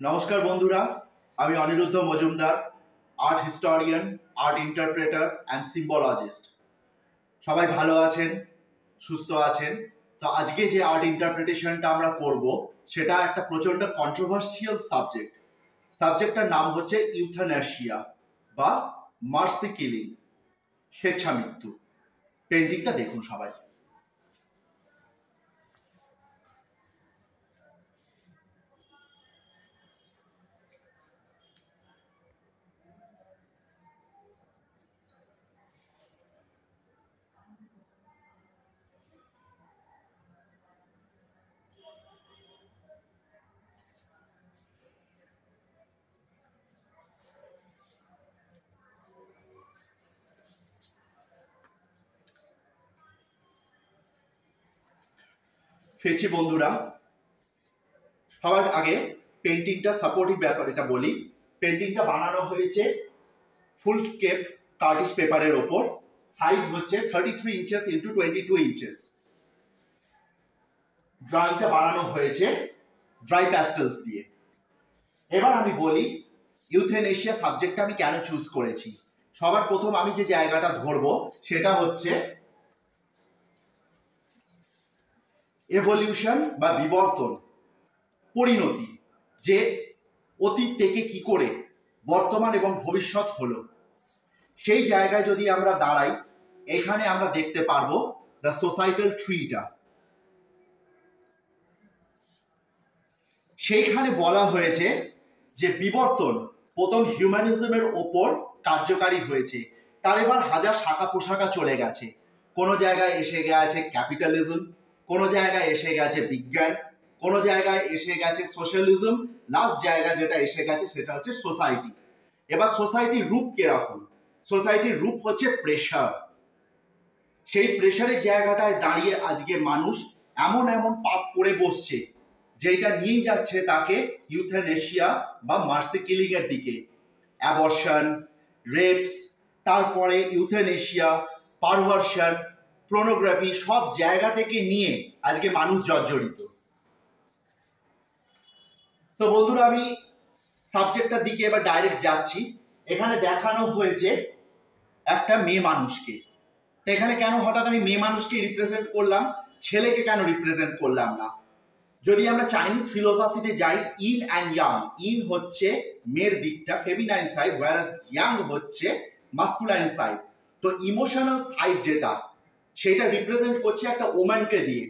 নমস্কার বন্ধুরা, আমি Aniruddha Majumdar, art historian, art interpreter and symbologist. সবাই ভালো আছেন, সুস্থ আছেন? তো আজকে যে আর্ট ইন্টারপ্রিটেশনটা আমরা করব সেটা একটা প্রচণ্ড কন্ট্রোভার্সিয়াল সাবজেক্টটার নাম হচ্ছে ইউথ্যানাসিয়া বা মার্সি কিলিং, স্বেচ্ছা মৃত্যু। পেন্টিংটা দেখুন সবাই। ফেছি বন্ধুরা, সবার আগে পেন্টিংটা সাপোর্টিভ ব্যাপার এটা বলি। পেন্টিংটা বানানো হয়েছে ফুল স্কেপ কার্টিজ পেপারের ওপর। সাইজ হচ্ছে 33 ইঞ্চেস ইন্টু 22 ইঞ্চেস। ড্রয়িংটা বানানো হয়েছে ড্রাই প্যাস্টেলস দিয়ে। এবার আমি বলি ইউথ্যানাসিয়া সাবজেক্টটা আমি কেন চুজ করেছি। সবার প্রথম আমি যে জায়গাটা ধরবো সেটা হচ্ছে এভলিউশন বা বিবর্তন, পরিণতি, যে অতীত থেকে কি করে বর্তমান এবং ভবিষ্যৎ হলো। সেই জায়গায় যদি আমরা দাঁড়াই, এখানে আমরা দেখতে পারবো দ্য সোসাইটাল ট্রিটা। সেইখানে বলা হয়েছে যে বিবর্তন প্রথম হিউম্যানিজমের ওপর কার্যকারী হয়েছে, তার এবার হাজার শাখা পোশাকা চলে গেছে। কোনো জায়গায় এসে গেছে ক্যাপিটালিজম, কোনো জায়গায় এসে গেছে বিজ্ঞান, কোনো জায়গায় এসে গেছে সোশ্যালিজম, লাস্ট জায়গা যেটা এসে গেছে সেটা হচ্ছে সোসাইটি। এবার সোসাইটির রূপ কিরকম? সোসাইটির রূপ হচ্ছে প্রেশার। সেই প্রেশারের জায়গাটায় দাঁড়িয়ে আজকে মানুষ এমন এমন পাপ করে বসছে যেটা নিয়ে যাচ্ছে তাকে ইউথ্যানাসিয়া বা মার্সি কিলিং এর দিকে। অ্যাবর্শন, রেপস, তারপরে ইউথ্যানাসিয়া, পারভার্সন, পোর্নোগ্রাফি, সব জায়গা থেকে নিয়ে আজকে মানুষ জর্জরিত। তো বন্ধুরা, আমি সাবজেক্টটার দিকে এবার ডাইরেক্ট যাচ্ছি। এখানে দেখানো হয়েছে একটা মেয়ে মানুষকে। তো এখানে কেন হঠাৎ আমি মেয়ে মানুষকে রিপ্রেজেন্ট করলাম, ছেলেকে কেন রিপ্রেজেন্ট করলাম না? যদি আমরা চাইনিজ ফিলোসফিতে যাই, ইন অ্যান্ড ইয়াং, ইন হচ্ছে মেয়ের দিকটা, ফেমিনাইন সাইড, ওয়ারাস ইয়াং হচ্ছে মাস্কুলাইন সাইড। তো ইমোশনাল সাইড যেটা, সেটা রিপ্রেজেন্ট করছে একটা ওম্যানকে দিয়ে।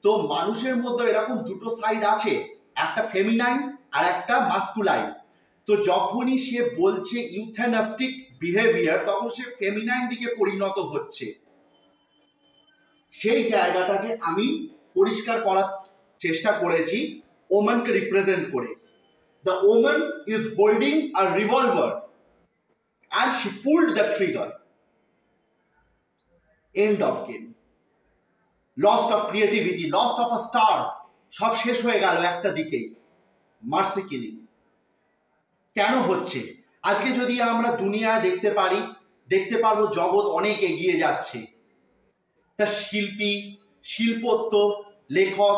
তো মানুষের মধ্যে এরকম দুটো সাইড আছে, একটা ফেমিনাইন আর একটা মাস্কুলাইন। তো যখনই সে বলছে ইউথ্যানাস্টিক বিহেভিয়ার, তখন সে ফেমিনাইন দিকে পরিণত হচ্ছে। সেই জায়গাটাকে আমি পরিষ্কার করার চেষ্টা করেছি ওম্যানকে রিপ্রেজেন্ট করে। The woman is holding a revolver and she pulled the trigger. End of game, lost of creativity, lost of a star, সব শেষ হয়ে গেল একটা দিকেই। মার্সি কিলিং কেন হচ্ছে? আজকে যদি আমরা দুনিয়ায় দেখতে পারবো জগৎ অনেক এগিয়ে যাচ্ছে। তা শিল্পী, শিল্পত্ব, লেখক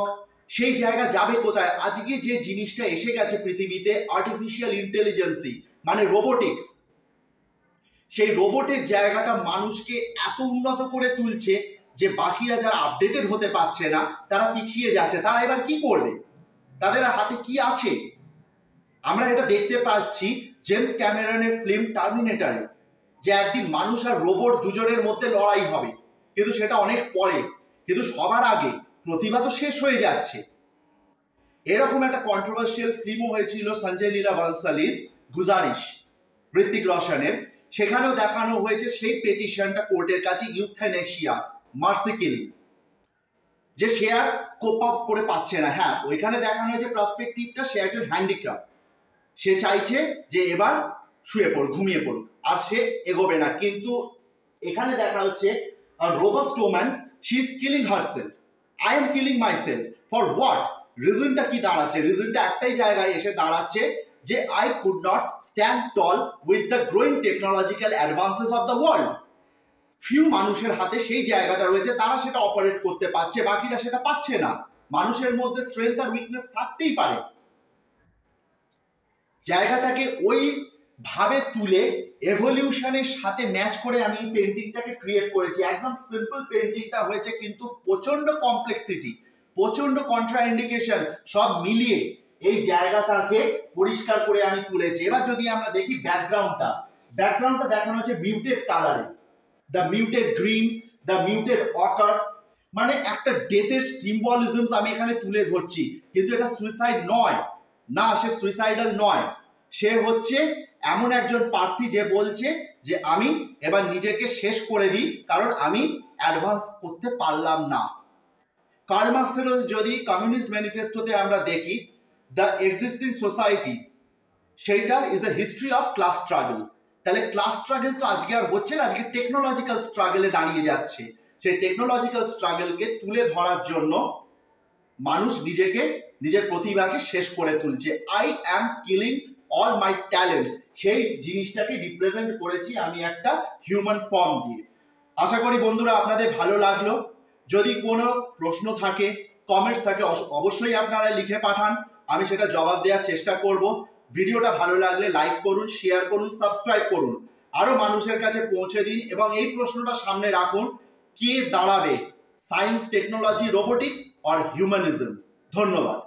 সেই জায়গা যাবে কোথায়? আজকে যে জিনিসটা এসে গেছে পৃথিবীতে, আর্টিফিশিয়াল ইন্টেলিজেন্সি মানে রোবোটিক্স, সেই রোবটের জায়গাটা মানুষকে এত উন্নত করে তুলছে যে বাকিরা যারা আপডেটেড হতে পারছে না তারা পিছিয়ে যাচ্ছে। তারা এবার কি করবে? তাদের হাতে কি আছে? আমরা এটা দেখতে পাচ্ছি জেমস ক্যামেরনের ফিল্ম টার্মিনেটরে, যে একদিন মানুষ আর রোবট দুজনের মধ্যে লড়াই হবে, কিন্তু সেটা অনেক পরে। কিন্তু সবার আগে প্রতিভা তো শেষ হয়ে যাচ্ছে। এরকম একটা কন্ট্রোভার্সিয়াল ফিল্মও হয়েছিল সঞ্জয় লীলা বানসালির, গুজারিশ, ঋত্বিক রোশনের। সেখানেও দেখানো হয়েছে সেই পেটিশনটা কোর্টের কাছে, ইউথ্যানাসিয়া, মার্সি কিলিং, যে সে আর কোপ আপ করে পাচ্ছে না। হ্যাঁ, ওইখানে দেখানো হয়েছে পার্সপেক্টিভটা, সে একজন হ্যান্ডিক্রাফট, সে চাইছে যে এবার শুয়ে পড়ুক, ঘুমিয়ে পড়ুক, আর সে এগোবে না। কিন্তু এখানে দেখা হচ্ছে robust woman, she is killing herself. I am killing myself for what? রিজনটা কি দাঁড়াচ্ছে? রিজনটা একটাই জায়গায় এসে দাঁড়াচ্ছে যে I could not stand tall with the growing technological advances of the world. Few মানুষের হাতে সেই জায়গাটা রয়েছে, তারা সেটা অপারেট করতে পারছে, বাকিরা সেটা পাচ্ছে না। মানুষের মধ্যে স্ট্রেংথ আর উইকনেস থাকতেই পারে। জায়গাটাকে ওই ভাবে তুলে এভলিউশনের সাথে ম্যাচ করে আমি এই পেন্টিংটাকে ক্রিয়েট করেছি। একদম সিম্পল পেন্টিংটা হয়েছে, কিন্তু প্রচন্ড কমপ্লেক্সিটি, প্রচন্ড কন্ট্রাইন্ডিকেশন সব মিলিয়ে এই জায়গাটাকে পরিষ্কার করে আমি তুলেছি। এবার যদি আমরা দেখি ব্যাকগ্রাউন্ডটা দেখানো হচ্ছে মিউটেড কালারে, the muted green, the muted ochre, মানে একটা ডেথের সিম্বলিজমস আমি এখানে তুলে ধরছি। কিন্তু এটা সুইসাইড নয়, না, সে সুইসাইডাল নয়, সে হচ্ছে এমন একজন প্রার্থী যে বলছে যে আমি এবার নিজেকে শেষ করে দিই, কারণ আমি অ্যাডভান্স করতে পারলাম না। কার্ল মার্ক্সের যদি কমিউনিস্ট ম্যানিফেস্টোতে আমরা দেখি, দ্য এক্সিস্টিং সোসাইটি, সেইটা is the history of class struggle. তাহলে ক্লাস স্ট্রাগল তো আজকে আর হচ্ছে না, আজকে টেকনোলজিক্যাল স্ট্রাগলে দাঁড়িয়ে যাচ্ছে। সেই টেকনোলজিক্যাল স্ট্রাগলকে তুলে ধরার জন্য মানুষ নিজের প্রতিভাকে শেষ করে তুলছে। I am killing all my talents, সেই জিনিসটাকে রিপ্রেজেন্ট করেছি আমি একটা হিউম্যান ফর্ম দিয়ে। আশা করি বন্ধুরা আপনাদের ভালো লাগলো। যদি কোনো প্রশ্ন থাকে, কমেন্টস থাকে, অবশ্যই আপনারা লিখে পাঠান, আমি সেটা জবাব দেওয়ার চেষ্টা করব। ভিডিওটা ভালো লাগলে লাইক করুন, শেয়ার করুন, সাবস্ক্রাইব করুন, আরো মানুষের কাছে পৌঁছে দিন এবং এই প্রশ্নটা সামনে রাখুন, কে দাঁড়াবে, science, technology, robotics or humanism. ধন্যবাদ।